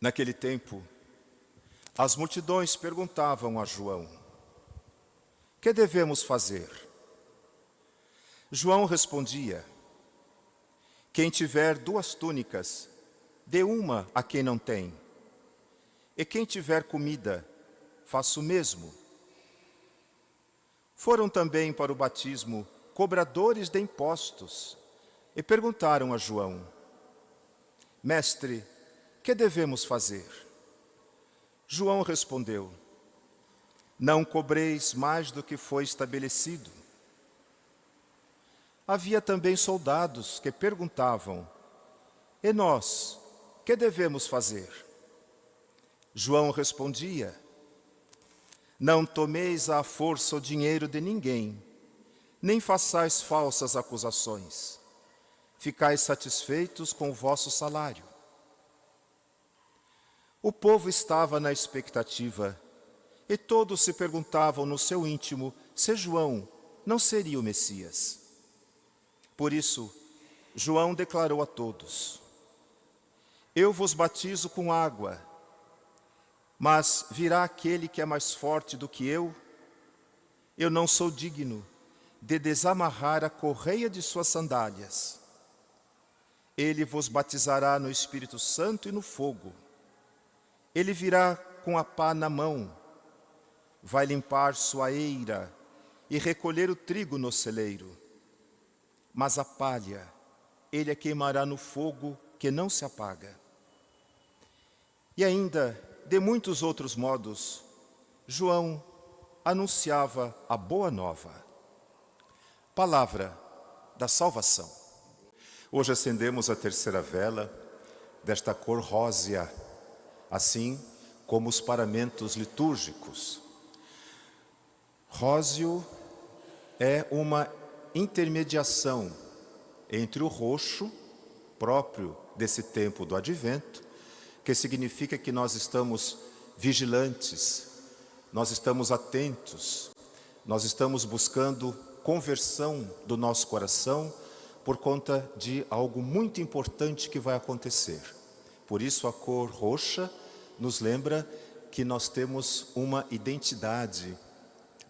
Naquele tempo, as multidões perguntavam a João: "Que devemos fazer?" João respondia: "Quem tiver 2 túnicas, dê uma a quem não tem. E quem tiver comida, faça o mesmo." Foram também para o batismo cobradores de impostos e perguntaram a João: "Mestre, que devemos fazer?" João respondeu: "Não cobreis mais do que foi estabelecido." Havia também soldados que perguntavam: "E nós, que devemos fazer?" João respondia: "Não tomeis à força o dinheiro de ninguém, nem façais falsas acusações. Ficais satisfeitos com o vosso salário." O povo estava na expectativa, e todos se perguntavam no seu íntimo se João não seria o Messias. Por isso, João declarou a todos: "Eu vos batizo com água, mas virá aquele que é mais forte do que eu não sou digno de desamarrar a correia de suas sandálias. Ele vos batizará no Espírito Santo e no fogo. Ele virá com a pá na mão, vai limpar sua eira e recolher o trigo no celeiro. Mas a palha ele a queimará no fogo que não se apaga." E ainda, de muitos outros modos, João anunciava a boa nova. Palavra da salvação. Hoje acendemos a 3ª vela desta cor rósea, assim como os paramentos litúrgicos. Róseo é uma intermediação entre o roxo, próprio desse tempo do Advento, que significa que nós estamos vigilantes, nós estamos atentos, nós estamos buscando conversão do nosso coração por conta de algo muito importante que vai acontecer. Por isso a cor roxa nos lembra que nós temos uma identidade,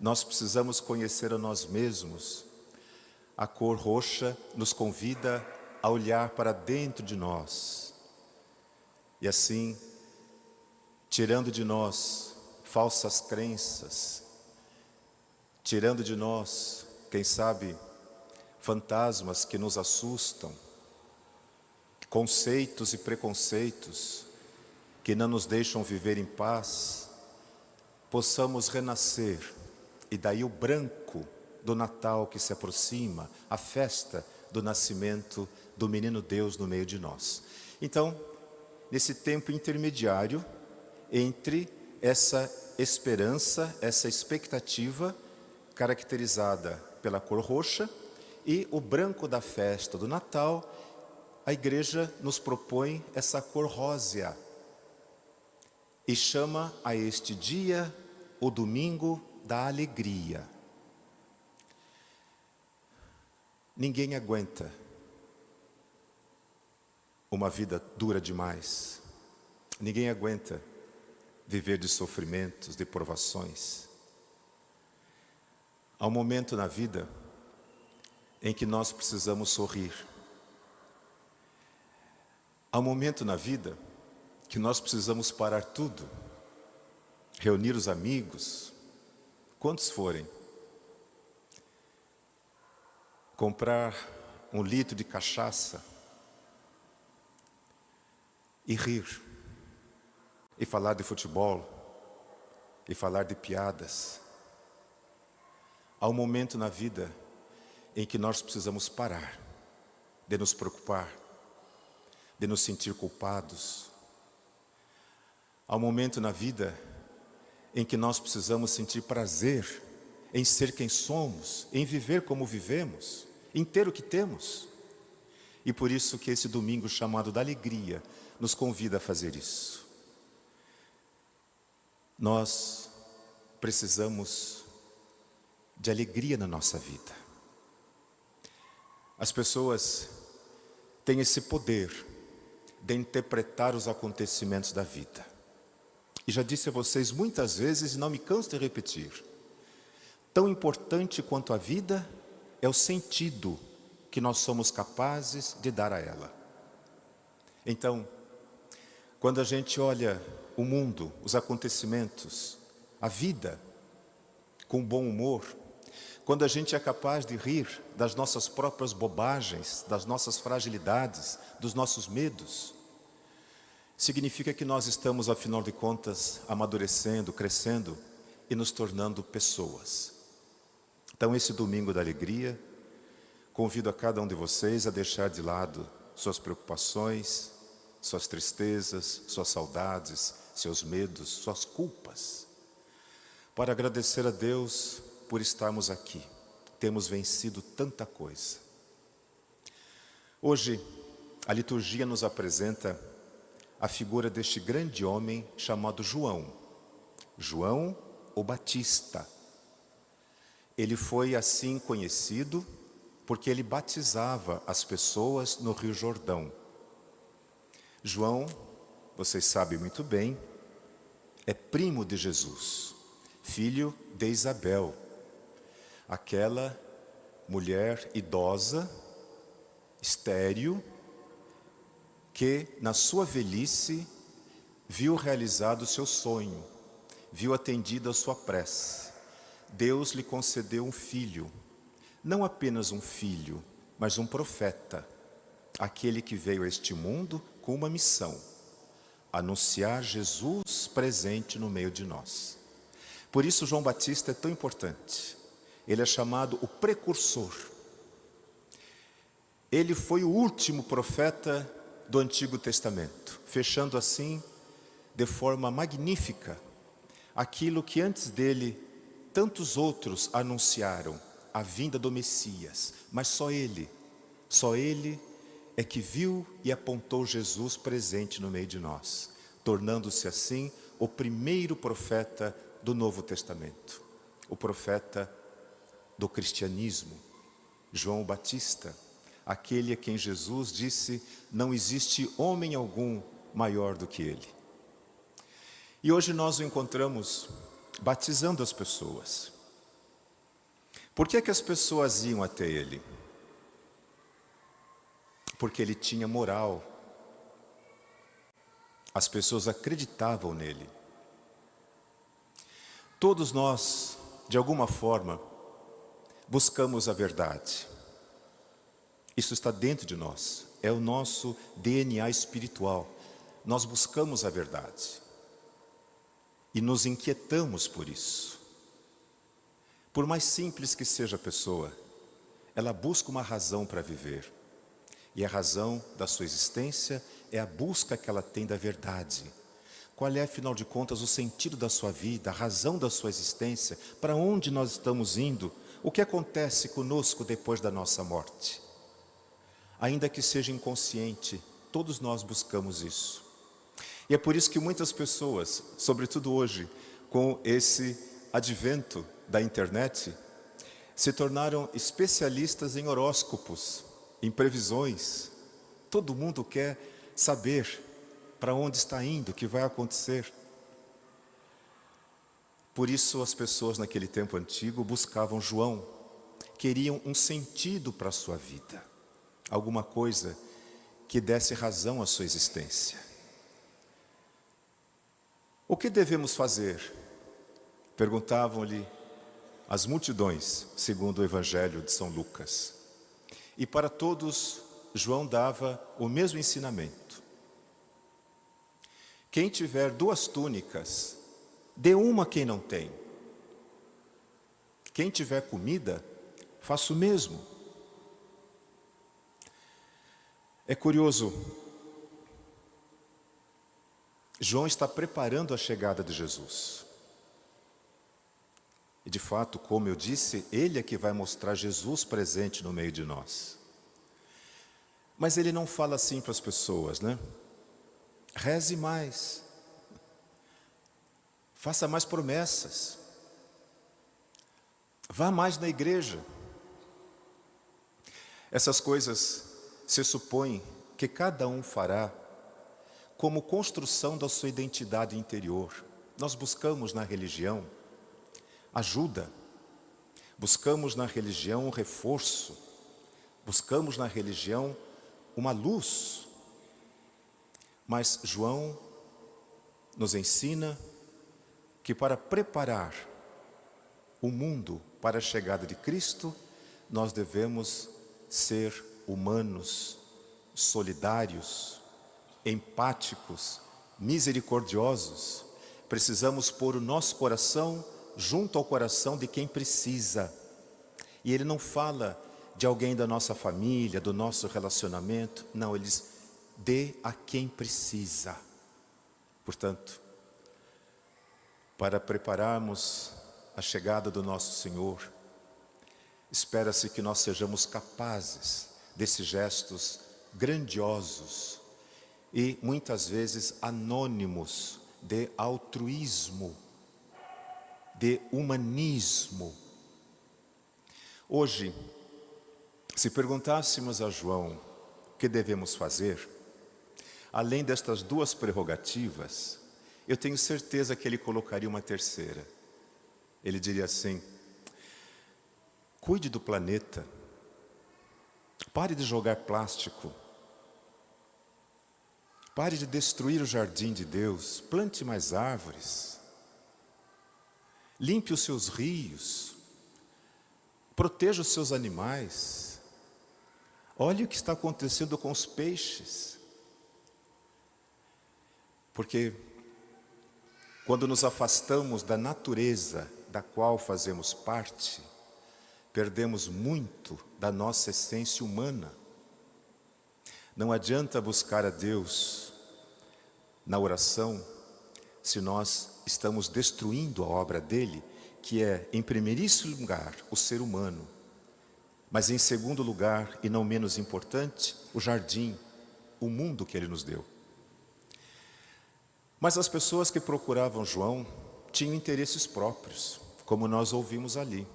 nós precisamos conhecer a nós mesmos. A cor roxa nos convida a olhar para dentro de nós e assim, tirando de nós falsas crenças, tirando de nós, quem sabe, fantasmas que nos assustam, conceitos e preconceitos que não nos deixam viver em paz, possamos renascer. E daí o branco do Natal que se aproxima, a festa do nascimento do menino Deus no meio de nós. Então, nesse tempo intermediário entre essa esperança, essa expectativa caracterizada pela cor roxa e o branco da festa do Natal, a Igreja nos propõe essa cor rósea e chama a este dia o domingo da alegria. Ninguém aguenta uma vida dura demais. Ninguém aguenta viver de sofrimentos, de provações. Há um momento na vida em que nós precisamos sorrir. Há um momento na vida que nós precisamos parar tudo, reunir os amigos, quantos forem, comprar 1 litro de cachaça e rir, e falar de futebol, e falar de piadas. Há um momento na vida em que nós precisamos parar de nos preocupar, de nos sentir culpados. Há um momento na vida em que nós precisamos sentir prazer em ser quem somos, em viver como vivemos, em ter o que temos. E por isso que esse domingo chamado da alegria nos convida a fazer isso. Nós precisamos de alegria na nossa vida. As pessoas têm esse poder de interpretar os acontecimentos da vida. E já disse a vocês muitas vezes, e não me canso de repetir, tão importante quanto a vida é o sentido que nós somos capazes de dar a ela. Então, quando a gente olha o mundo, os acontecimentos, a vida, com bom humor, quando a gente é capaz de rir das nossas próprias bobagens, das nossas fragilidades, dos nossos medos, significa que nós estamos, afinal de contas, amadurecendo, crescendo e nos tornando pessoas. Então, esse domingo da alegria, convido a cada um de vocês a deixar de lado suas preocupações, suas tristezas, suas saudades, seus medos, suas culpas, para agradecer a Deus por estarmos aqui. Temos vencido tanta coisa. Hoje, a liturgia nos apresenta a figura deste grande homem chamado João. João o Batista. Ele foi assim conhecido porque ele batizava as pessoas no Rio Jordão. João, vocês sabem muito bem, é primo de Jesus, filho de Isabel, aquela mulher idosa, estéril, que na sua velhice viu realizado o seu sonho, viu atendida a sua prece. Deus lhe concedeu um filho, não apenas um filho, mas um profeta, aquele que veio a este mundo com uma missão: anunciar Jesus presente no meio de nós. Por isso João Batista é tão importante. Ele é chamado o precursor. Ele foi o último profeta do Antigo Testamento, fechando assim, de forma magnífica, aquilo que antes dele tantos outros anunciaram, a vinda do Messias, mas só ele é que viu e apontou Jesus presente no meio de nós, tornando-se assim o primeiro profeta do Novo Testamento, o profeta do cristianismo, João Batista, aquele a quem Jesus disse: não existe homem algum maior do que ele. E hoje nós o encontramos batizando as pessoas. Por que que as pessoas iam até ele? Porque ele tinha moral. As pessoas acreditavam nele. Todos nós, de alguma forma, buscamos a verdade. Isso está dentro de nós, é o nosso DNA espiritual. Nós buscamos a verdade e nos inquietamos por isso. Por mais simples que seja a pessoa, ela busca uma razão para viver. E a razão da sua existência é a busca que ela tem da verdade. Qual é, afinal de contas, o sentido da sua vida, a razão da sua existência, para onde nós estamos indo, o que acontece conosco depois da nossa morte? Ainda que seja inconsciente, todos nós buscamos isso. E é por isso que muitas pessoas, sobretudo hoje, com esse advento da internet, se tornaram especialistas em horóscopos, em previsões. Todo mundo quer saber para onde está indo, o que vai acontecer. Por isso as pessoas naquele tempo antigo buscavam João, queriam um sentido para a sua vida, alguma coisa que desse razão à sua existência. O que devemos fazer? Perguntavam-lhe as multidões, segundo o Evangelho de São Lucas. E para todos, João dava o mesmo ensinamento. Quem tiver 2 túnicas, dê uma a quem não tem. Quem tiver comida, faça o mesmo. É curioso, João está preparando a chegada de Jesus. E de fato, como eu disse, ele é que vai mostrar Jesus presente no meio de nós. Mas ele não fala assim para as pessoas, né? Reze mais. Faça mais promessas. Vá mais na igreja. Essas coisas se supõe que cada um fará como construção da sua identidade interior. Nós buscamos na religião ajuda, buscamos na religião um reforço, buscamos na religião uma luz. Mas João nos ensina que para preparar o mundo para a chegada de Cristo, nós devemos ser humanos, solidários, empáticos, misericordiosos. Precisamos pôr o nosso coração junto ao coração de quem precisa. E ele não fala de alguém da nossa família, do nosso relacionamento. Não, ele diz, dê a quem precisa. Portanto, para prepararmos a chegada do nosso Senhor, espera-se que nós sejamos capazes desses gestos grandiosos e muitas vezes anônimos de altruísmo, de humanismo. Hoje, se perguntássemos a João o que devemos fazer, além destas duas prerrogativas, eu tenho certeza que ele colocaria uma terceira. Ele diria assim: cuide do planeta, pare de jogar plástico, pare de destruir o jardim de Deus, plante mais árvores, limpe os seus rios, proteja os seus animais, olhe o que está acontecendo com os peixes. Porque quando nos afastamos da natureza da qual fazemos parte, perdemos muito da nossa essência humana. Não adianta buscar a Deus na oração se nós estamos destruindo a obra dele, que é, em primeiríssimo lugar, o ser humano, mas em segundo lugar, e não menos importante, o jardim, o mundo que ele nos deu. Mas as pessoas que procuravam João tinham interesses próprios, como nós ouvimos ali.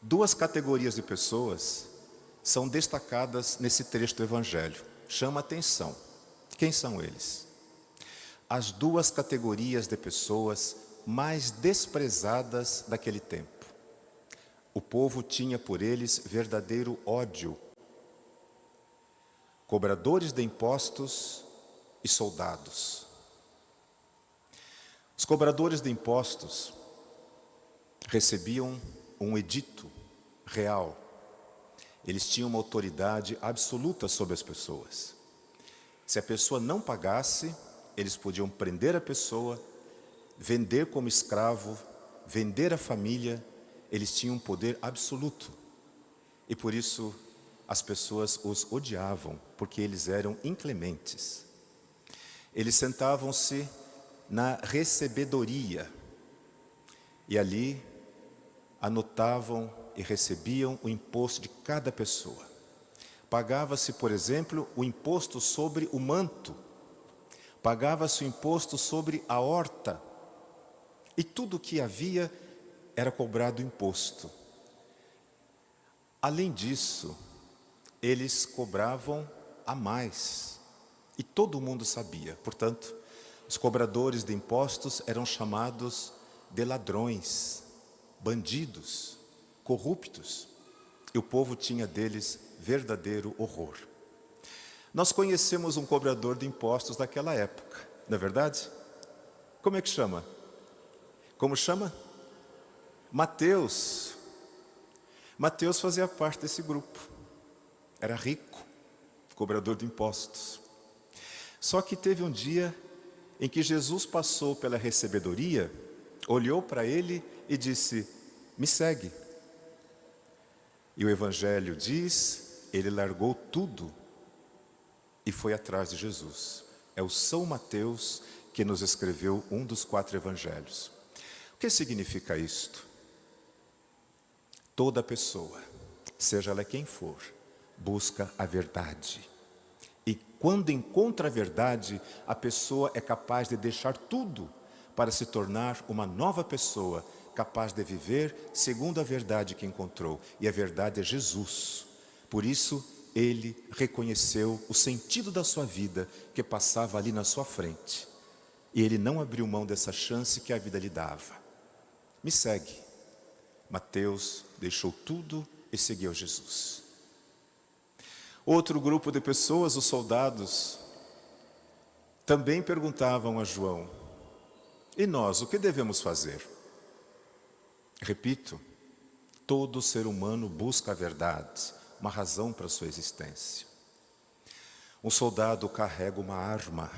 Duas categorias de pessoas são destacadas nesse trecho do Evangelho. Chama atenção. Quem são eles? As duas categorias de pessoas mais desprezadas daquele tempo. O povo tinha por eles verdadeiro ódio. Cobradores de impostos e soldados. Os cobradores de impostos recebiam um edito real. Eles tinham uma autoridade absoluta sobre as pessoas. Se a pessoa não pagasse, eles podiam prender a pessoa, vender como escravo, vender a família. Eles tinham um poder absoluto. E por isso as pessoas os odiavam, porque eles eram inclementes. Eles sentavam-se na recebedoria e ali anotavam e recebiam o imposto de cada pessoa. Pagava-se, por exemplo, o imposto sobre o manto, pagava-se o imposto sobre a horta, e tudo o que havia era cobrado imposto. Além disso, eles cobravam a mais, e todo mundo sabia. Portanto, os cobradores de impostos eram chamados de ladrões, bandidos, corruptos, e o povo tinha deles verdadeiro horror. Nós conhecemos um cobrador de impostos daquela época, não é verdade? Como é que chama? Como chama? Mateus. Mateus fazia parte desse grupo. Era rico, cobrador de impostos. Só que teve um dia em que Jesus passou pela recebedoria, olhou para ele e disse: me segue. E o Evangelho diz, ele largou tudo e foi atrás de Jesus. É o São Mateus que nos escreveu um dos 4 evangelhos. O que significa isto? Toda pessoa, seja ela quem for, busca a verdade. E quando encontra a verdade, a pessoa é capaz de deixar tudo para se tornar uma nova pessoa, capaz de viver segundo a verdade que encontrou. E a verdade é Jesus. Por isso, ele reconheceu o sentido da sua vida que passava ali na sua frente. E ele não abriu mão dessa chance que a vida lhe dava. Me segue. Mateus deixou tudo e seguiu Jesus. Outro grupo de pessoas, os soldados, também perguntavam a João: e nós, o que devemos fazer? Repito, todo ser humano busca a verdade, uma razão para a sua existência. Um soldado carrega uma arma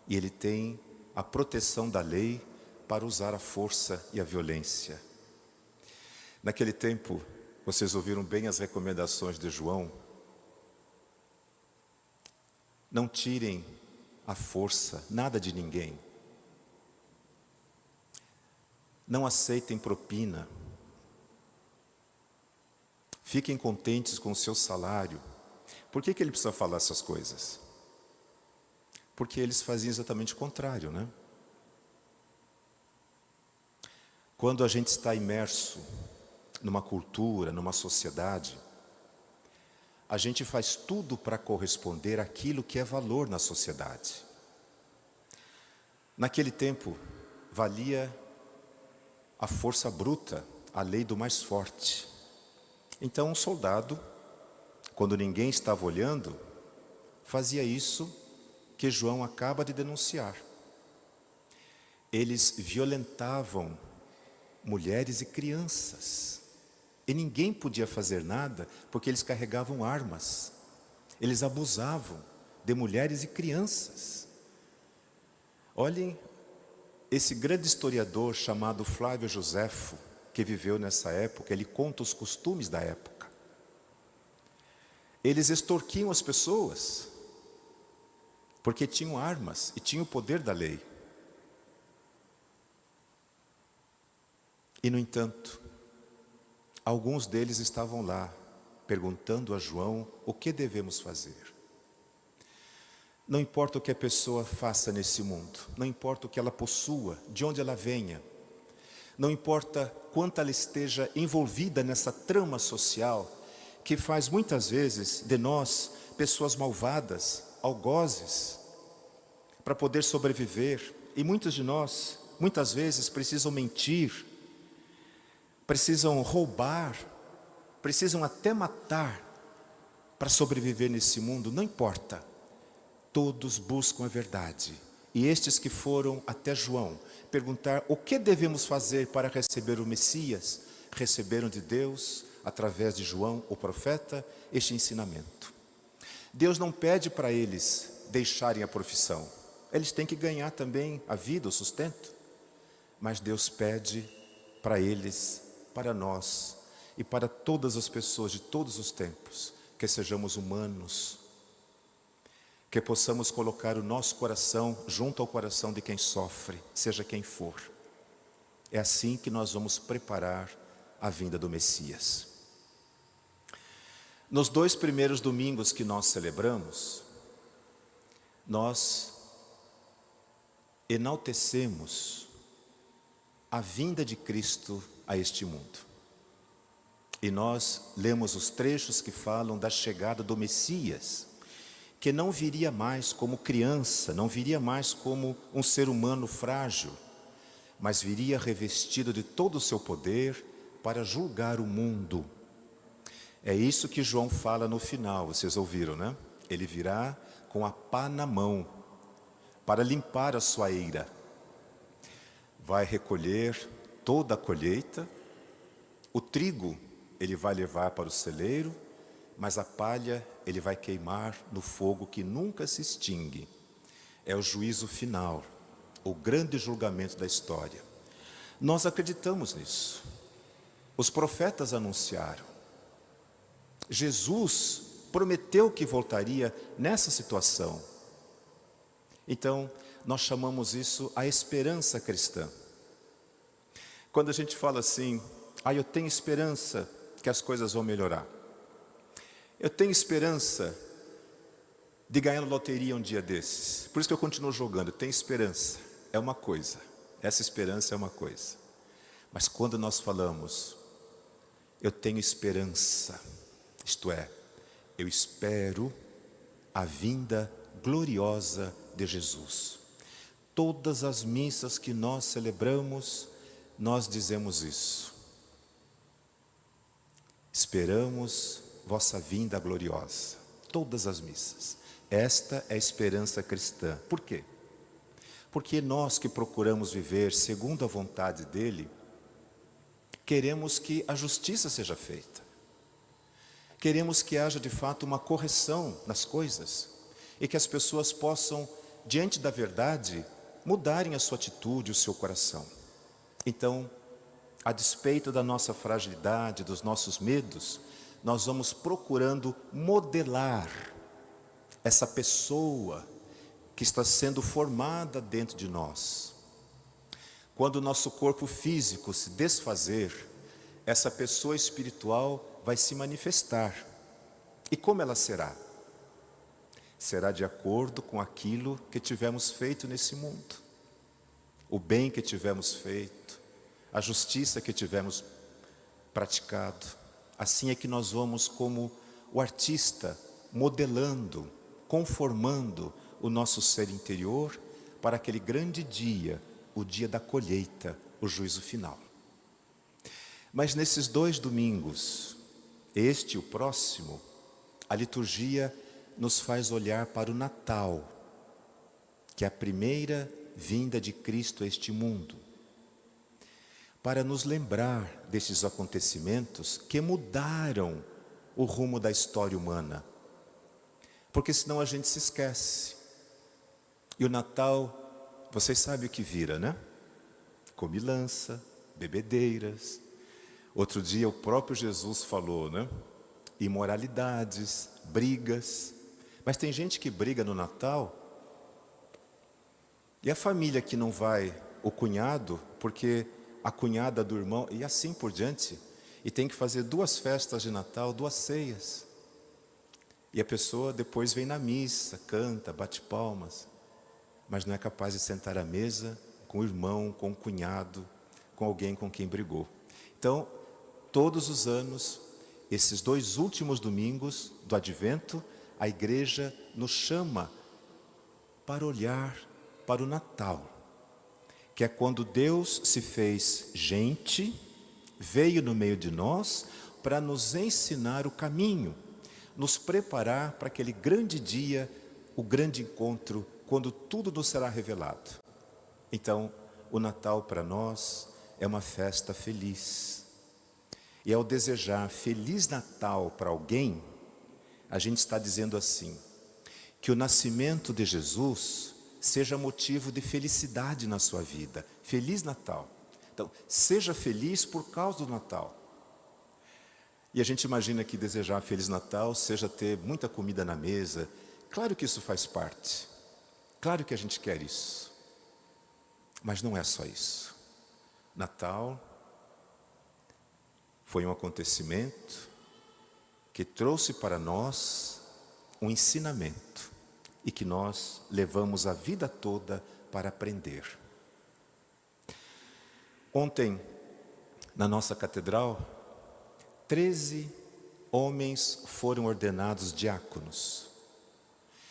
e ele tem a proteção da lei para usar a força e a violência. Naquele tempo, vocês ouviram bem as recomendações de João. Não tirem a força, nada de ninguém. Não aceitem propina. Fiquem contentes com o seu salário. Por que ele precisa falar essas coisas? Porque eles faziam exatamente o contrário, né? Quando a gente está imerso numa cultura, numa sociedade, a gente faz tudo para corresponder àquilo que é valor na sociedade. Naquele tempo, valia a força bruta, a lei do mais forte. Então, um soldado, quando ninguém estava olhando, fazia isso que João acaba de denunciar. Eles violentavam mulheres e crianças. E ninguém podia fazer nada, porque eles carregavam armas. Eles abusavam de mulheres e crianças. Olhem, esse grande historiador chamado Flávio Joséfo, que viveu nessa época, ele conta os costumes da época. Eles extorquiam as pessoas, porque tinham armas e tinham o poder da lei. E, no entanto, alguns deles estavam lá, perguntando a João o que devemos fazer. Não importa o que a pessoa faça nesse mundo, não importa o que ela possua, de onde ela venha, não importa quanto ela esteja envolvida nessa trama social, que faz muitas vezes de nós pessoas malvadas, algozes, para poder sobreviver. E muitos de nós, muitas vezes, precisam mentir, precisam roubar, precisam até matar para sobreviver nesse mundo. Não importa, todos buscam a verdade. E estes que foram até João perguntar o que devemos fazer para receber o Messias, receberam de Deus, através de João, o profeta, este ensinamento. Deus não pede para eles deixarem a profissão. Eles têm que ganhar também a vida, o sustento. Mas Deus pede para eles, para nós e para todas as pessoas de todos os tempos, que sejamos humanos, que possamos colocar o nosso coração junto ao coração de quem sofre, seja quem for. É assim que nós vamos preparar a vinda do Messias. Nos 2 primeiros domingos que nós celebramos, nós enaltecemos a vinda de Cristo a este mundo. E nós lemos os trechos que falam da chegada do Messias, que não viria mais como criança, não viria mais como um ser humano frágil, mas viria revestido de todo o seu poder para julgar o mundo. É isso que João fala no final, vocês ouviram, né? Ele virá com a pá na mão, para limpar a sua eira. Vai recolher toda a colheita, o trigo ele vai levar para o celeiro, mas a palha ele vai queimar no fogo que nunca se extingue. É o juízo final, o grande julgamento da história. Nós acreditamos nisso. Os profetas anunciaram. Jesus prometeu que voltaria nessa situação. Então, nós chamamos isso a esperança cristã. Quando a gente fala assim, eu tenho esperança que as coisas vão melhorar. Eu tenho esperança de ganhar na loteria um dia desses. Por isso que eu continuo jogando. Eu tenho esperança. É uma coisa. Essa esperança é uma coisa. Mas quando nós falamos, eu tenho esperança, isto é, Eu espero a vinda gloriosa de Jesus. Todas as missas que nós celebramos, nós dizemos isso. Esperamos vossa vinda gloriosa. Todas as missas. Esta é a esperança cristã. Por quê? Porque nós que procuramos viver segundo a vontade dele, queremos que a justiça seja feita. Queremos que haja de fato uma correção nas coisas e que as pessoas possam, diante da verdade, mudarem a sua atitude, o seu coração. Então, a despeito da nossa fragilidade, dos nossos medos, nós vamos procurando modelar essa pessoa que está sendo formada dentro de nós. Quando o nosso corpo físico se desfazer, essa pessoa espiritual vai se manifestar. E como ela será? Será de acordo com aquilo que tivemos feito nesse mundo. O bem que tivemos feito, a justiça que tivemos praticado. Assim é que nós vamos, como o artista, modelando, conformando o nosso ser interior para aquele grande dia, o dia da colheita, o juízo final. Mas nesses 2 domingos, este e o próximo, a liturgia nos faz olhar para o Natal, que é a primeira vinda de Cristo a este mundo, para nos lembrar desses acontecimentos que mudaram o rumo da história humana, porque senão a gente se esquece. E o Natal, vocês sabem o que vira, né? Comilança, bebedeiras. Outro dia o próprio Jesus falou, né? Imoralidades, brigas. Mas tem gente que briga no Natal. E a família que não vai, o cunhado, porque a cunhada do irmão, e assim por diante. E tem que fazer 2 festas de Natal, 2 ceias. E a pessoa depois vem na missa, canta, bate palmas. Mas não é capaz de sentar à mesa com o irmão, com o cunhado, com alguém com quem brigou. Então, todos os anos, esses 2 últimos domingos do Advento, a igreja nos chama para olhar para o Natal, que é quando Deus se fez gente, veio no meio de nós para nos ensinar o caminho, nos preparar para aquele grande dia, o grande encontro, quando tudo nos será revelado. Então, o Natal para nós é uma festa feliz. E ao desejar Feliz Natal para alguém, a gente está dizendo assim, que o nascimento de Jesus seja motivo de felicidade na sua vida. Feliz Natal. Então, seja feliz por causa do Natal. E a gente imagina que desejar Feliz Natal seja ter muita comida na mesa. Claro que isso faz parte. Claro que a gente quer isso. Mas não é só isso. Natal foi um acontecimento que trouxe para nós um ensinamento e que nós levamos a vida toda para aprender. Ontem, na nossa catedral, 13 homens foram ordenados diáconos.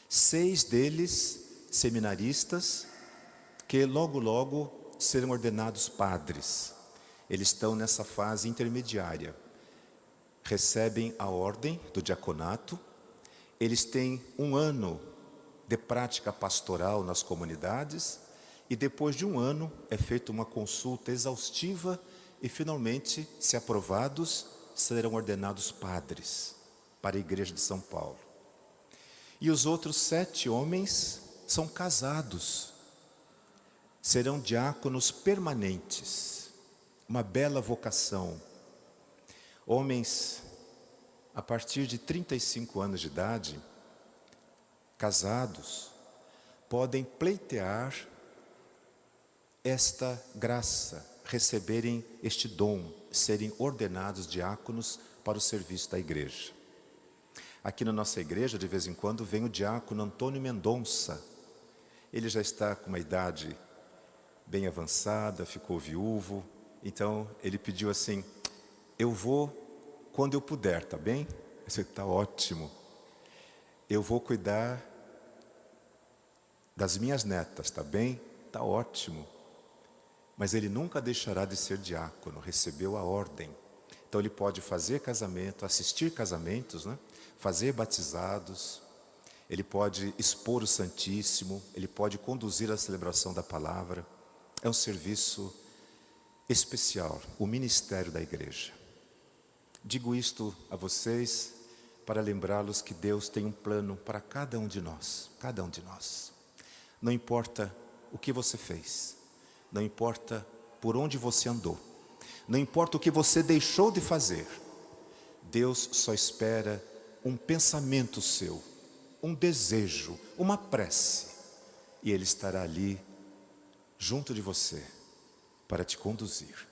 6 deles seminaristas, que logo serão ordenados padres. Eles estão nessa fase intermediária. Recebem a ordem do diaconato. Eles têm 1 ano de prática pastoral nas comunidades. E depois de 1 ano é feita uma consulta exaustiva e finalmente, se aprovados, serão ordenados padres para a Igreja de São Paulo. E os outros 7 homens são casados. Serão diáconos permanentes. Uma bela vocação. Homens a partir de 35 anos de idade, casados, podem pleitear esta graça, receberem este dom, serem ordenados diáconos para o serviço da igreja. Aqui na nossa igreja, de vez em quando, vem o diácono Antônio Mendonça. Ele já está com uma idade bem avançada, ficou viúvo. Então, ele pediu assim, eu vou quando eu puder, tá bem? Isso está ótimo. eu vou cuidar das minhas netas, tá bem? Tá ótimo. Mas ele nunca deixará de ser diácono, recebeu a ordem. Então ele pode fazer casamento, assistir casamentos, né? Fazer batizados, ele pode expor o Santíssimo, ele pode conduzir a celebração da palavra. É um serviço especial, o ministério da igreja. Digo isto a vocês para lembrá-los que Deus tem um plano para cada um de nós, cada um de nós. Não importa o que você fez, não importa por onde você andou, não importa o que você deixou de fazer, Deus só espera um pensamento seu, um desejo, uma prece, e Ele estará ali junto de você para te conduzir.